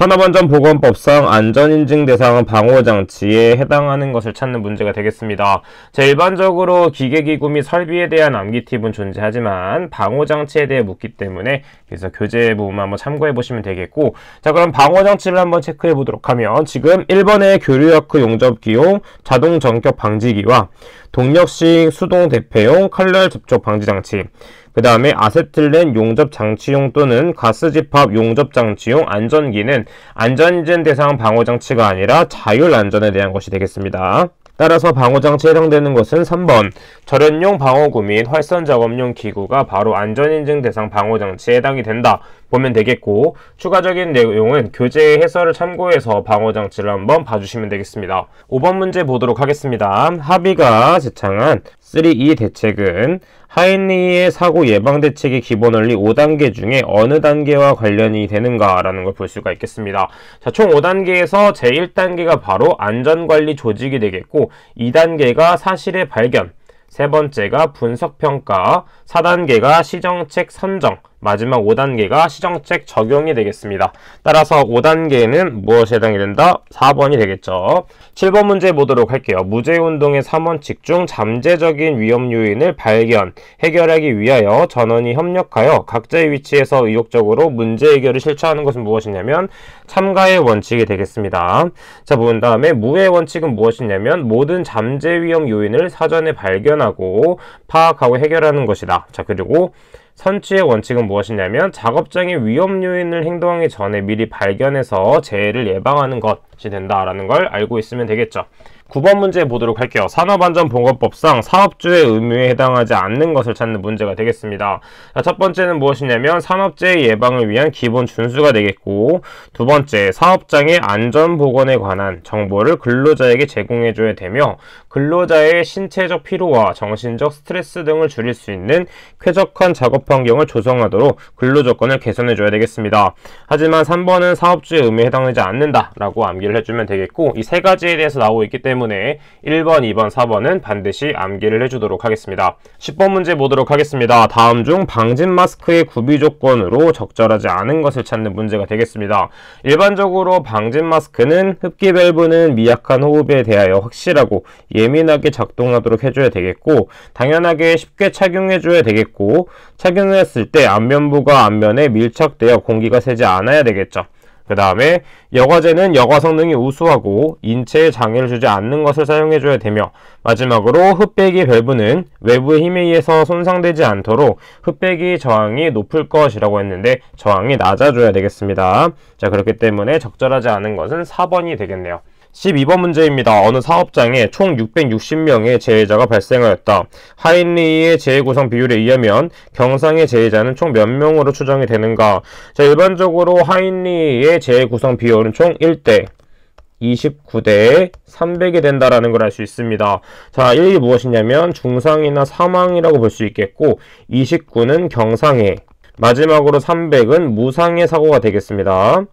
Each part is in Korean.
산업안전보건법상 안전인증 대상은 방호장치에 해당하는 것을 찾는 문제가 되겠습니다. 자, 일반적으로 기계기구 및 설비에 대한 암기 팁은 존재하지만 방호장치에 대해 묻기 때문에 그래서 교재 부분만 한번 참고해 보시면 되겠고, 자, 그럼 방호장치를 한번 체크해 보도록 하면 지금 1번의 교류워크 용접기용 자동 전격 방지기와 동력식 수동 대폐용 칼날 접촉 방지장치, 그 다음에 아세틸렌 용접장치용 또는 가스집합 용접장치용 안전기는 안전인증 대상 방호장치가 아니라 자율안전에 대한 것이 되겠습니다. 따라서 방호장치에 해당되는 것은 3번 절연용 방호구 및 활선작업용 기구가 바로 안전인증 대상 방호장치에 해당이 된다 보면 되겠고, 추가적인 내용은 교재의 해설을 참고해서 방호장치를 한번 봐주시면 되겠습니다. 5번 문제 보도록 하겠습니다. 합의가 제창한 3E 대책은 하인리의 사고 예방 대책의 기본 원리 5단계 중에 어느 단계와 관련이 되는가 라는 걸 볼 수가 있겠습니다. 자, 총 5단계에서 제1단계가 바로 안전관리 조직이 되겠고, 2단계가 사실의 발견, 세 번째가 분석평가, 4단계가 시정책 선정, 마지막 5단계가 시정책 적용이 되겠습니다. 따라서 5단계는 무엇에 해당이 된다? 4번이 되겠죠. 7번 문제 보도록 할게요. 무죄운동의 3원칙 중 잠재적인 위험 요인을 발견, 해결하기 위하여 전원이 협력하여 각자의 위치에서 의욕적으로 문제 해결을 실천하는 것은 무엇이냐면 참가의 원칙이 되겠습니다. 자, 본 다음에 무의 원칙은 무엇이냐면 모든 잠재 위험 요인을 사전에 발견하고 파악하고 해결하는 것이다. 자, 그리고 선취의 원칙은 무엇이냐면 작업장의 위험 요인을 행동하기 전에 미리 발견해서 재해를 예방하는 것이 된다라는 걸 알고 있으면 되겠죠. 9번 문제 보도록 할게요. 산업안전보건법상 사업주의 의무에 해당하지 않는 것을 찾는 문제가 되겠습니다. 자, 첫 번째는 무엇이냐면 산업재해 예방을 위한 기본 준수가 되겠고, 두 번째 사업장의 안전보건에 관한 정보를 근로자에게 제공해줘야 되며 근로자의 신체적 피로와 정신적 스트레스 등을 줄일 수 있는 쾌적한 작업 환경을 조성하도록 근로조건을 개선해줘야 되겠습니다. 하지만 3번은 사업주의 의무에 해당하지 않는다라고 암기를 해주면 되겠고, 이 세 가지에 대해서 나오고 있기 때문에 1번, 2번, 4번은 반드시 암기를 해주도록 하겠습니다. 10번 문제 보도록 하겠습니다. 다음 중 방진 마스크의 구비 조건으로 적절하지 않은 것을 찾는 문제가 되겠습니다. 일반적으로 방진 마스크는 흡기 밸브는 미약한 호흡에 대하여 확실하고 예민하게 작동하도록 해줘야 되겠고, 당연하게 쉽게 착용해줘야 되겠고, 착용했을 때 안면부가 안면에 밀착되어 공기가 새지 않아야 되겠죠. 그 다음에 여과제는 여과 성능이 우수하고 인체에 장애를 주지 않는 것을 사용해줘야 되며, 마지막으로 흡배기 밸브는 외부의 힘에 의해서 손상되지 않도록 흡배기 저항이 높을 것이라고 했는데 저항이 낮아줘야 되겠습니다. 자, 그렇기 때문에 적절하지 않은 것은 4번이 되겠네요. 12번 문제입니다. 어느 사업장에 총 660명의 재해자가 발생하였다. 하인리의 재해 구성 비율에 의하면 경상의 재해자는 총 몇 명으로 추정이 되는가? 자, 일반적으로 하인리의 재해 구성 비율은 총 1대 29대 300이 된다라는 걸 알 수 있습니다. 자, 1이 무엇이냐면 중상이나 사망이라고 볼 수 있겠고, 29는 경상해, 마지막으로 300은 무상해 사고가 되겠습니다.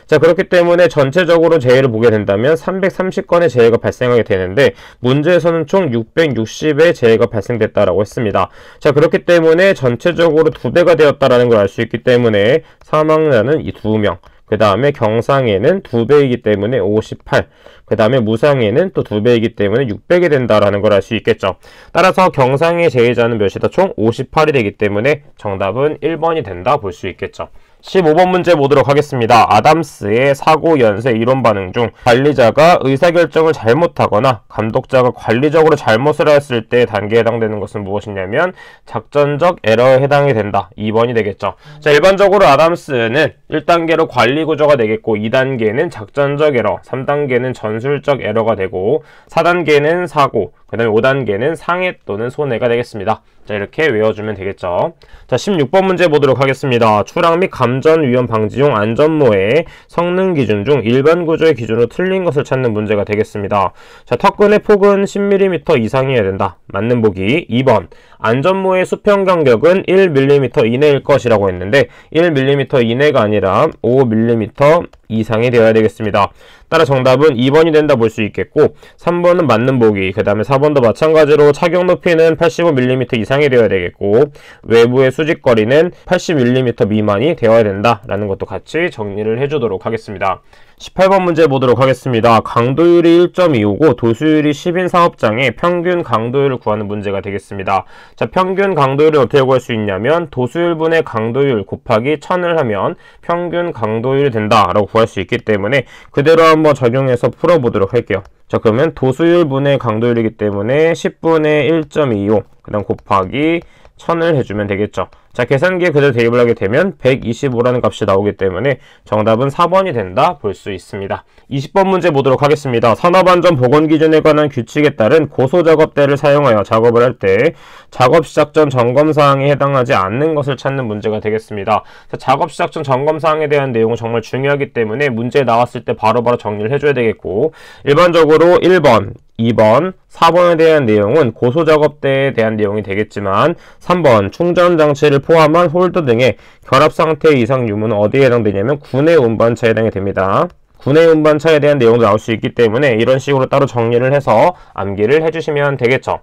자, 그렇기 때문에 전체적으로 재해를 보게 된다면 330건의 재해가 발생하게 되는데 문제에서는 총 660의 재해가 발생됐다라고 했습니다. 자, 그렇기 때문에 전체적으로 2배가 되었다라는 걸 알 수 있기 때문에 사망자는 이 2명, 그 다음에 경상해는 2배이기 때문에 58, 그 다음에 무상해는 또 2배이기 때문에 600이 된다라는 걸 알 수 있겠죠. 따라서 경상해 재해자는 몇이다? 총 58이 되기 때문에 정답은 1번이 된다 볼 수 있겠죠. 15번 문제 보도록 하겠습니다. 아담스의 사고 연쇄 이론 반응 중 관리자가 의사결정을 잘못하거나 감독자가 관리적으로 잘못을 했을 때 단계에 해당되는 것은 무엇이냐면 작전적 에러에 해당이 된다. 2번이 되겠죠. 자, 일반적으로 아담스는 1단계로 관리 구조가 되겠고, 2단계는 작전적 에러, 3단계는 전술적 에러가 되고, 4단계는 사고, 그 다음에 5단계는 상해 또는 손해가 되겠습니다. 자, 이렇게 외워주면 되겠죠. 자, 16번 문제 보도록 하겠습니다. 추락 및 감전 위험 방지용 안전모의 성능 기준 중 일반 구조의 기준으로 틀린 것을 찾는 문제가 되겠습니다. 자, 턱근의 폭은 10mm 이상이어야 된다. 맞는 보기 2번. 안전모의 수평 간격은 1mm 이내일 것이라고 했는데 1mm 이내가 아니라 5mm 이상이 되어야 되겠습니다. 따라 정답은 2번이 된다 볼 수 있겠고, 3번은 맞는 보기, 그 다음에 4번 4번도 마찬가지로 착용 높이는 85mm 이상이 되어야 되겠고 외부의 수직거리는 80mm 미만이 되어야 된다라는 것도 같이 정리를 해주도록 하겠습니다. 18번 문제 보도록 하겠습니다. 강도율이 1.25고 도수율이 10인 사업장의 평균 강도율을 구하는 문제가 되겠습니다. 자, 평균 강도율을 어떻게 구할 수 있냐면 도수율분의 강도율 곱하기 1000을 하면 평균 강도율이 된다라고 구할 수 있기 때문에 그대로 한번 적용해서 풀어보도록 할게요. 자, 그러면 도수율분의 강도율이기 때문에 10분의 1.25 그 다음 곱하기 1000을 해주면 되겠죠. 자, 계산기에 그대로 대입을 하게 되면 125라는 값이 나오기 때문에 정답은 4번이 된다 볼 수 있습니다. 20번 문제 보도록 하겠습니다. 산업안전 보건 기준에 관한 규칙에 따른 고소작업대를 사용하여 작업을 할 때 작업 시작 전 점검 사항에 해당하지 않는 것을 찾는 문제가 되겠습니다. 자, 작업 시작 전 점검 사항에 대한 내용은 정말 중요하기 때문에 문제 나왔을 때 바로바로 정리를 해줘야 되겠고 일반적으로 1번 2번, 4번에 대한 내용은 고소작업대에 대한 내용이 되겠지만 3번 충전장치를 포함한 홀더 등의 결합상태 이상 유무는 어디에 해당되냐면 구내 운반차에 해당이 됩니다. 구내 운반차에 대한 내용도 나올 수 있기 때문에 이런 식으로 따로 정리를 해서 암기를 해주시면 되겠죠.